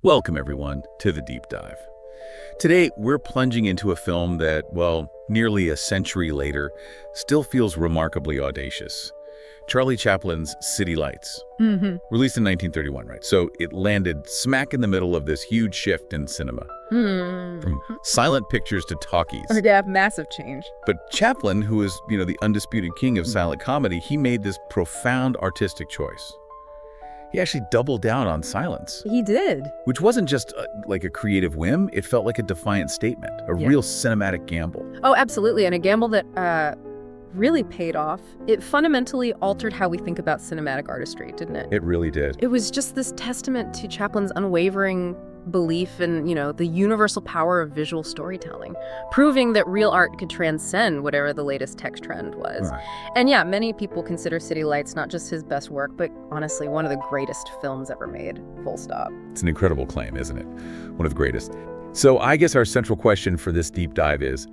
Welcome, everyone, to The Deep Dive. Today, we're plunging into a film that, well, nearly a century later, still feels remarkably audacious. Charlie Chaplin's City Lights, released in 1931, right? So it landed smack in the middle of this huge shift in cinema, from silent pictures to talkies. Or to have massive change. But Chaplin, who is, the undisputed king of silent comedy, he made this profound artistic choice. He actually doubled down on silence. He did. Which wasn't just like a creative whim, it felt like a defiant statement, a real cinematic gamble. Oh, absolutely, and a gamble that really paid off. It fundamentally altered how we think about cinematic artistry, didn't it? It really did. It was just this testament to Chaplin's unwavering belief in, the universal power of visual storytelling, proving that real art could transcend whatever the latest tech trend was. Right. And yeah, many people consider City Lights not just his best work, but honestly, one of the greatest films ever made, full stop. It's an incredible claim, isn't it? One of the greatest. So I guess our central question for this deep dive is,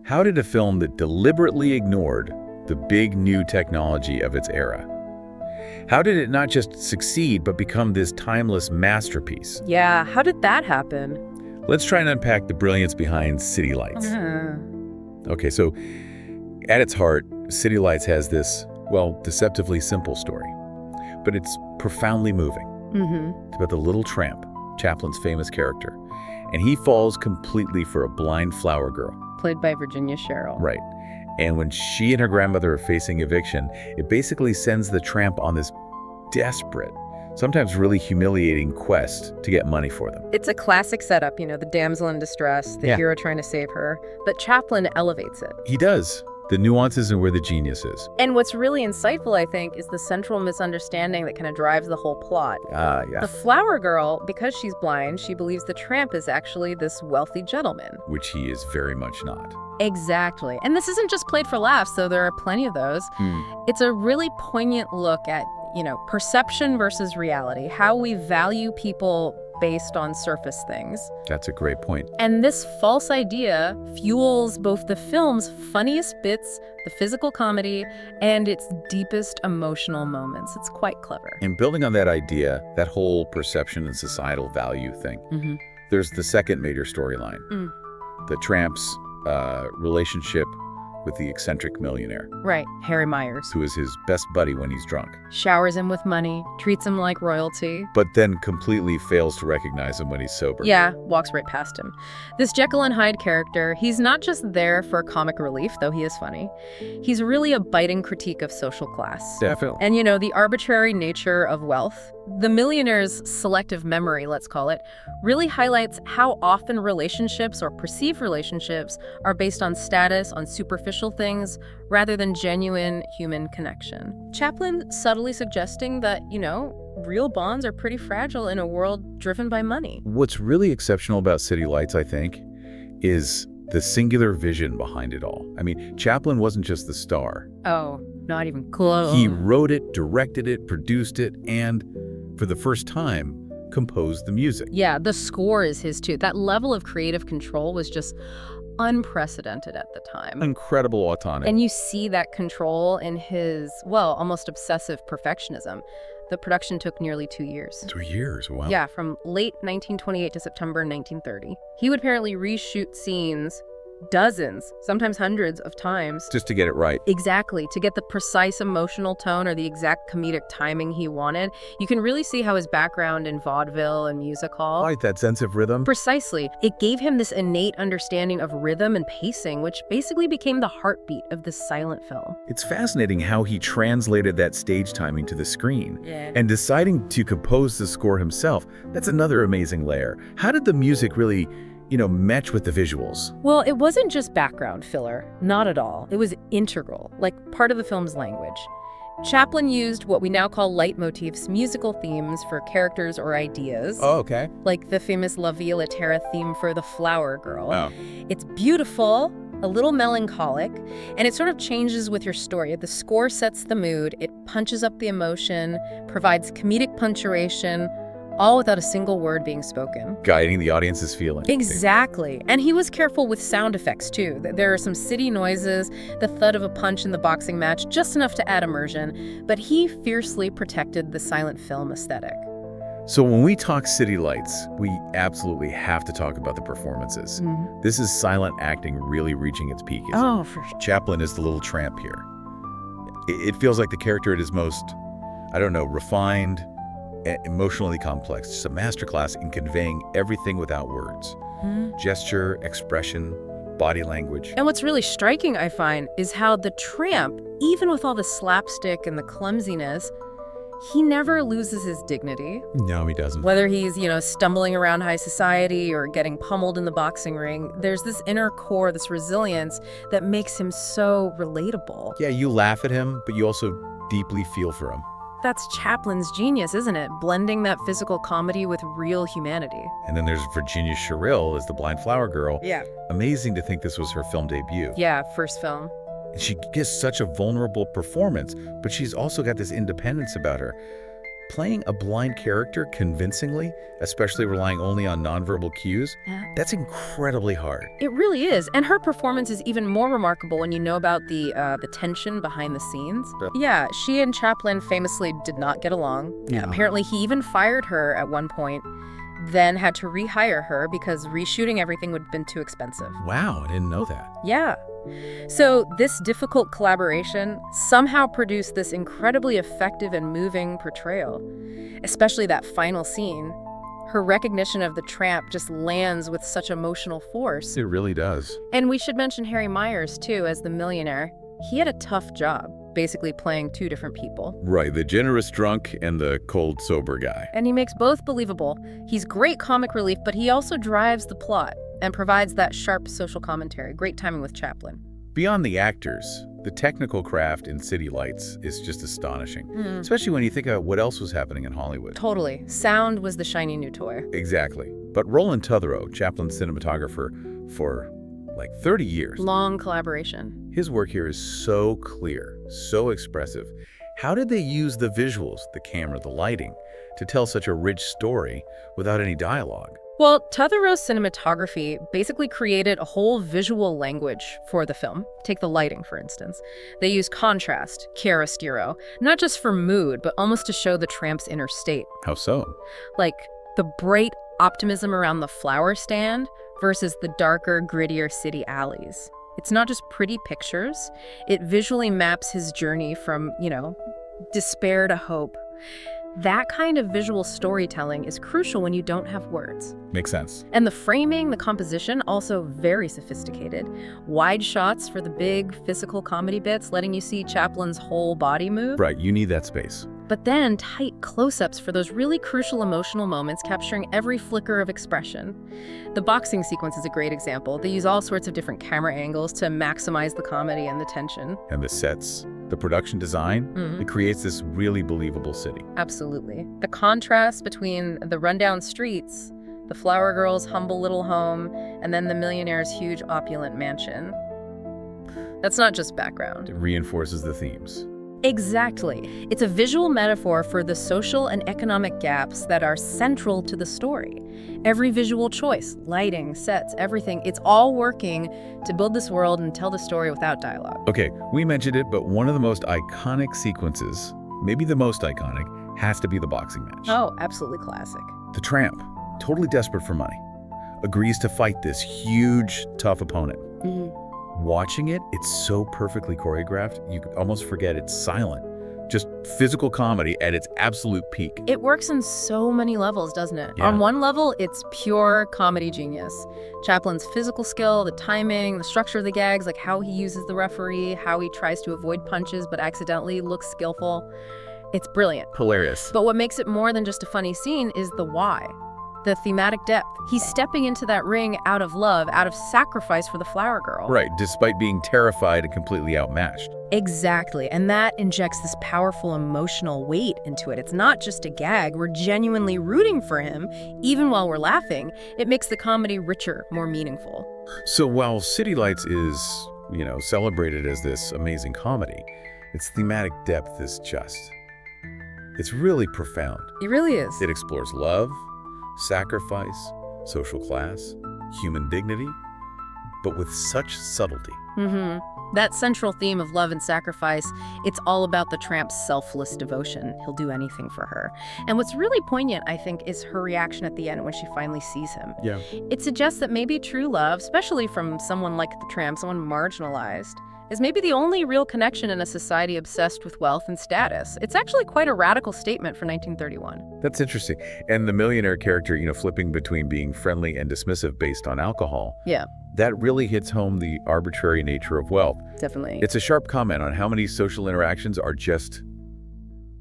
how did a film that deliberately ignored the big new technology of its era, how did it not just succeed, but become this timeless masterpiece? Yeah, how did that happen? Let's try and unpack the brilliance behind City Lights. Okay, so at its heart, City Lights has this, well, deceptively simple story, but it's profoundly moving. It's about the Little Tramp, Chaplin's famous character, and he falls completely for a blind flower girl. Played by Virginia Sherrill. Right. And when she and her grandmother are facing eviction, it basically sends the tramp on this desperate, sometimes really humiliating quest to get money for them. It's a classic setup, the damsel in distress, the hero trying to save her, but Chaplin elevates it. He does. The nuances and where the genius is. And what's really insightful, I think, is the central misunderstanding that kind of drives the whole plot. The flower girl, because she's blind, she believes the tramp is actually this wealthy gentleman. Which he is very much not. Exactly. And this isn't just played for laughs, though there are plenty of those. It's a really poignant look at, perception versus reality, how we value people based on surface things. That's a great point. And this false idea fuels both the film's funniest bits, the physical comedy, and its deepest emotional moments. It's quite clever. And building on that idea, that whole perception and societal value thing, there's the second major storyline. The tramp's relationship with the eccentric millionaire. Right, Harry Myers. Who is his best buddy when he's drunk. Showers him with money, treats him like royalty. But then completely fails to recognize him when he's sober. Yeah, walks right past him. This Jekyll and Hyde character, he's not just there for comic relief, though he is funny. He's really a biting critique of social class. Definitely. And, the arbitrary nature of wealth. The millionaire's selective memory, let's call it, really highlights how often relationships or perceived relationships are based on status, on superficial things, rather than genuine human connection. Chaplin subtly suggesting that, real bonds are pretty fragile in a world driven by money. What's really exceptional about City Lights, I think, is the singular vision behind it all. I mean, Chaplin wasn't just the star. Oh, not even close. He wrote it, directed it, produced it, and for the first time, composed the music. Yeah, the score is his too. That level of creative control was just unprecedented at the time. Incredible autonomy. And you see that control in his, almost obsessive perfectionism. The production took nearly 2 years. 2 years, wow. Yeah, from late 1928 to September 1930. He would apparently reshoot scenes dozens, sometimes hundreds of times. Just to get it right. Exactly, to get the precise emotional tone or the exact comedic timing he wanted. You can really see how his background in vaudeville and music hall. Right, that sense of rhythm. Precisely. It gave him this innate understanding of rhythm and pacing, which basically became the heartbeat of this silent film. It's fascinating how he translated that stage timing to the screen. Yeah. And deciding to compose the score himself, that's another amazing layer. How did the music really match with the visuals? Well, it wasn't just background filler, not at all. It was integral, like part of the film's language. Chaplin used what we now call leitmotifs, musical themes for characters or ideas. Oh, okay. Like the famous La Vie La Terra theme for the flower girl. Oh. It's beautiful, a little melancholic, and it sort of changes with your story. The score sets the mood, it punches up the emotion, provides comedic punctuation, all without a single word being spoken. Guiding the audience's feeling. Exactly. And he was careful with sound effects, too. There are some city noises, the thud of a punch in the boxing match, just enough to add immersion, but he fiercely protected the silent film aesthetic. So when we talk City Lights, we absolutely have to talk about the performances. This is silent acting really reaching its peak. Oh, for sure. Chaplin is the little tramp here. It feels like the character at his most, I don't know, refined, emotionally complex. Just a masterclass in conveying everything without words. Gesture, expression, body language. And what's really striking, I find, is how the tramp, even with all the slapstick and the clumsiness, he never loses his dignity. No, he doesn't. Whether he's, stumbling around high society or getting pummeled in the boxing ring, there's this inner core, this resilience that makes him so relatable. Yeah, you laugh at him, but you also deeply feel for him. That's Chaplin's genius, isn't it? Blending that physical comedy with real humanity. And then there's Virginia Sherrill as the blind flower girl. Yeah. Amazing to think this was her film debut. Yeah, first film. And she gives such a vulnerable performance, but she's also got this independence about her. Playing a blind character convincingly, especially relying only on nonverbal cues, that's incredibly hard. It really is. And her performance is even more remarkable when you know about the tension behind the scenes. Yeah, she and Chaplin famously did not get along. Yeah. Apparently, he even fired her at one point, then had to rehire her because reshooting everything would have been too expensive. Wow, I didn't know that. Yeah. So this difficult collaboration somehow produced this incredibly effective and moving portrayal, especially that final scene. Her recognition of the tramp just lands with such emotional force. It really does. And we should mention Harry Myers, too, as the millionaire. He had a tough job, basically playing two different people. Right, the generous drunk and the cold sober guy. And he makes both believable. He's great comic relief, but he also drives the plot and provides that sharp social commentary. Great timing with Chaplin. Beyond the actors, the technical craft in City Lights is just astonishing, especially when you think about what else was happening in Hollywood. Totally. Sound was the shiny new toy. Exactly. But Roland Tutherow, Chaplin's cinematographer for like 30 years. Long collaboration. His work here is so clear, so expressive. How did they use the visuals, the camera, the lighting, to tell such a rich story without any dialogue? Well, Tutherow's cinematography basically created a whole visual language for the film. Take the lighting, for instance. They use contrast, chiaroscuro, not just for mood, but almost to show the tramp's inner state. How so? Like the bright optimism around the flower stand versus the darker, grittier city alleys. It's not just pretty pictures. It visually maps his journey from, despair to hope. That kind of visual storytelling is crucial when you don't have words. Makes sense. And the framing, the composition, also very sophisticated. Wide shots for the big physical comedy bits, letting you see Chaplin's whole body move. Right, you need that space. But then tight close-ups for those really crucial emotional moments, capturing every flicker of expression. The boxing sequence is a great example. They use all sorts of different camera angles to maximize the comedy and the tension. And the sets, the production design, it creates this really believable city. Absolutely. The contrast between the rundown streets, the flower girl's humble little home, and then the millionaire's huge opulent mansion. That's not just background. It reinforces the themes. Exactly. It's a visual metaphor for the social and economic gaps that are central to the story. Every visual choice, lighting, sets, everything, it's all working to build this world and tell the story without dialogue. Okay, we mentioned it, but one of the most iconic sequences, maybe the most iconic, has to be the boxing match. Oh, absolutely classic. The tramp, totally desperate for money, agrees to fight this huge, tough opponent. Watching it, it's so perfectly choreographed, you could almost forget it's silent. Just physical comedy at its absolute peak. It works on so many levels, doesn't it? Yeah. On one level, it's pure comedy genius. Chaplin's physical skill, the timing, the structure of the gags, like how he uses the referee, how he tries to avoid punches but accidentally looks skillful. It's brilliant. Hilarious. But what makes it more than just a funny scene is the why. The thematic depth. He's stepping into that ring out of love, out of sacrifice for the flower girl. Right, despite being terrified and completely outmatched. Exactly, and that injects this powerful emotional weight into it. It's not just a gag. We're genuinely rooting for him, even while we're laughing. It makes the comedy richer, more meaningful. So while City Lights is, celebrated as this amazing comedy, its thematic depth is it's really profound. It really is. It explores love, sacrifice, social class, human dignity, but with such subtlety. That central theme of love and sacrifice, it's all about the tramp's selfless devotion. He'll do anything for her. And what's really poignant, I think, is her reaction at the end when she finally sees him. Yeah. It suggests that maybe true love, especially from someone like the tramp, someone marginalized, is maybe the only real connection in a society obsessed with wealth and status. It's actually quite a radical statement for 1931. That's interesting. And the millionaire character, flipping between being friendly and dismissive based on alcohol. Yeah. That really hits home the arbitrary nature of wealth. Definitely. It's a sharp comment on how many social interactions are just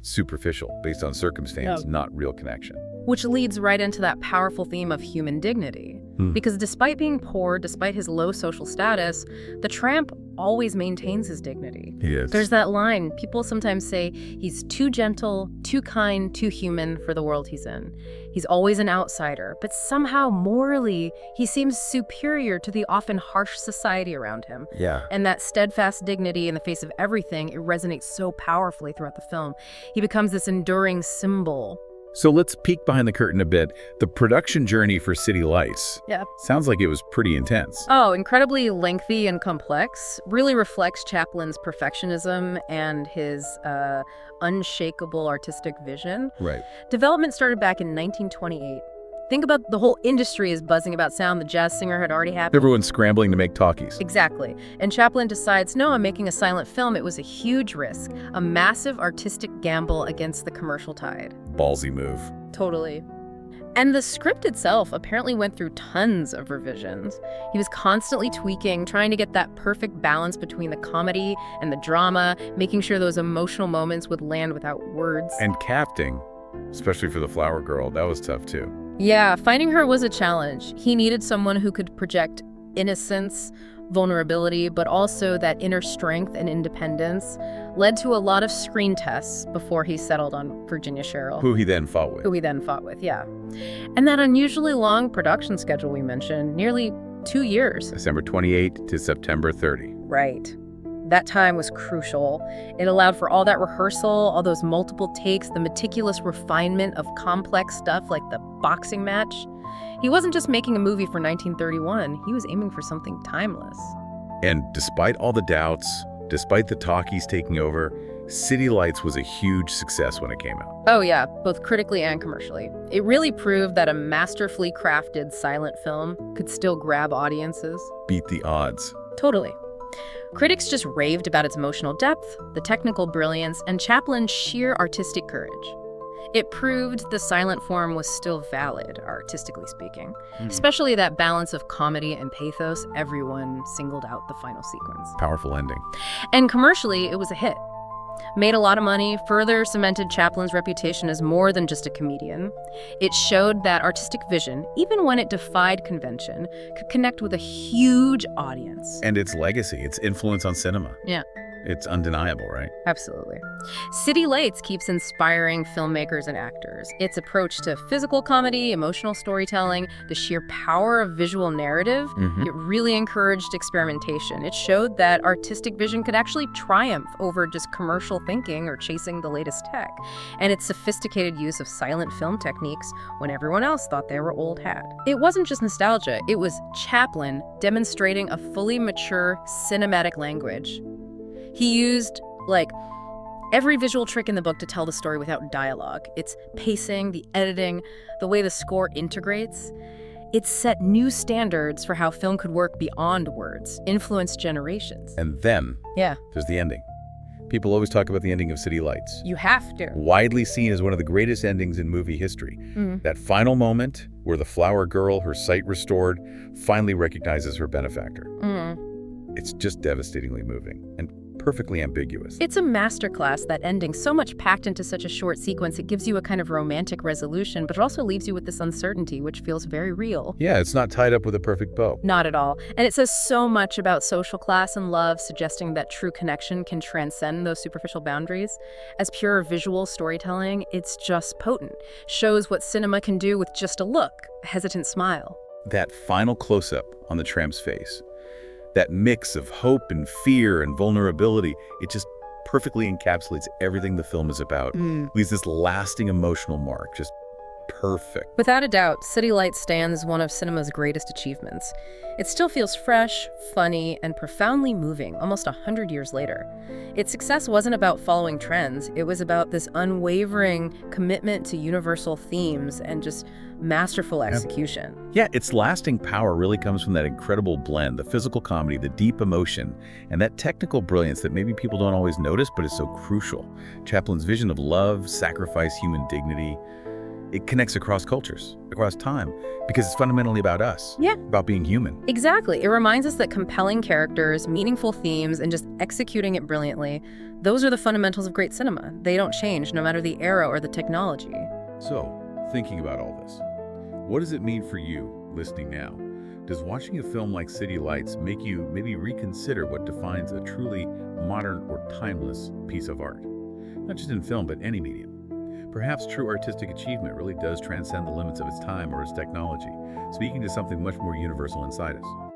superficial, based on circumstance, not real connection. Which leads right into that powerful theme of human dignity. Because despite being poor, despite his low social status, the tramp always maintains his dignity. He is. There's that line. People sometimes say he's too gentle, too kind, too human for the world he's in. He's always an outsider, but somehow morally, he seems superior to the often harsh society around him. Yeah. And that steadfast dignity in the face of everything, it resonates so powerfully throughout the film. He becomes this enduring symbol. So let's peek behind the curtain a bit. The production journey for City Lights sounds like it was pretty intense. Oh, incredibly lengthy and complex. Really reflects Chaplin's perfectionism and his unshakable artistic vision. Right. Development started back in 1928. Think about the whole industry is buzzing about sound. The jazz singer had already happened. Everyone's scrambling to make talkies. Exactly. And Chaplin decides, no, I'm making a silent film. It was a huge risk, a massive artistic gamble against the commercial tide. Ballsy move. Totally. And the script itself apparently went through tons of revisions. He was constantly tweaking, trying to get that perfect balance between the comedy and the drama, making sure those emotional moments would land without words. And casting, especially for the flower girl, that was tough too. Yeah, finding her was a challenge. He needed someone who could project innocence, vulnerability, but also that inner strength and independence. Led to a lot of screen tests before he settled on Virginia Sherrill. Who he then fought with. Yeah. And that unusually long production schedule we mentioned, nearly 2 years. December 28 to September 30. Right. That time was crucial. It allowed for all that rehearsal, all those multiple takes, the meticulous refinement of complex stuff like the boxing match. He wasn't just making a movie for 1931, he was aiming for something timeless. And despite all the doubts, despite the talkies taking over, City Lights was a huge success when it came out. Oh yeah, both critically and commercially. It really proved that a masterfully crafted silent film could still grab audiences. Beat the odds. Totally. Critics just raved about its emotional depth, the technical brilliance, and Chaplin's sheer artistic courage. It proved the silent form was still valid, artistically speaking. Especially that balance of comedy and pathos. Everyone singled out the final sequence. Powerful ending. And commercially, it was a hit. Made a lot of money, further cemented Chaplin's reputation as more than just a comedian. It showed that artistic vision, even when it defied convention, could connect with a huge audience. And its legacy, its influence on cinema. Yeah. It's undeniable, right? Absolutely. City Lights keeps inspiring filmmakers and actors. Its approach to physical comedy, emotional storytelling, the sheer power of visual narrative, it really encouraged experimentation. It showed that artistic vision could actually triumph over just commercial thinking or chasing the latest tech. And its sophisticated use of silent film techniques when everyone else thought they were old hat. It wasn't just nostalgia, it was Chaplin demonstrating a fully mature cinematic language. He used, every visual trick in the book to tell the story without dialogue. Its pacing, the editing, the way the score integrates. It set new standards for how film could work beyond words, influence generations. And then Yeah. there's the ending. People always talk about the ending of City Lights. You have to. Widely seen as one of the greatest endings in movie history. That final moment where the flower girl, her sight restored, finally recognizes her benefactor. It's just devastatingly moving and perfectly ambiguous. It's a masterclass, that ending, so much packed into such a short sequence. It gives you a kind of romantic resolution, but it also leaves you with this uncertainty, which feels very real. Yeah, it's not tied up with a perfect bow. Not at all. And it says so much about social class and love, suggesting that true connection can transcend those superficial boundaries. As pure visual storytelling, it's just potent. Shows what cinema can do with just a look, a hesitant smile. That final close-up on the tramp's face, that mix of hope and fear and vulnerability, it just perfectly encapsulates everything the film is about. Leaves this lasting emotional mark, just perfect. Without a doubt, City Lights stands as one of cinema's greatest achievements. It still feels fresh, funny, and profoundly moving almost 100 years later. Its success wasn't about following trends, it was about this unwavering commitment to universal themes and just masterful execution. Yeah, its lasting power really comes from that incredible blend, the physical comedy, the deep emotion, and that technical brilliance that maybe people don't always notice, but is so crucial. Chaplin's vision of love, sacrifice, human dignity, it connects across cultures, across time, because it's fundamentally about us, Yeah. about being human. Exactly. It reminds us that compelling characters, meaningful themes, and just executing it brilliantly, those are the fundamentals of great cinema. They don't change no matter the era or the technology. So, thinking about all this, what does it mean for you, listening now? Does watching a film like City Lights make you maybe reconsider what defines a truly modern or timeless piece of art? Not just in film, but any medium. Perhaps true artistic achievement really does transcend the limits of its time or its technology, speaking to something much more universal inside us.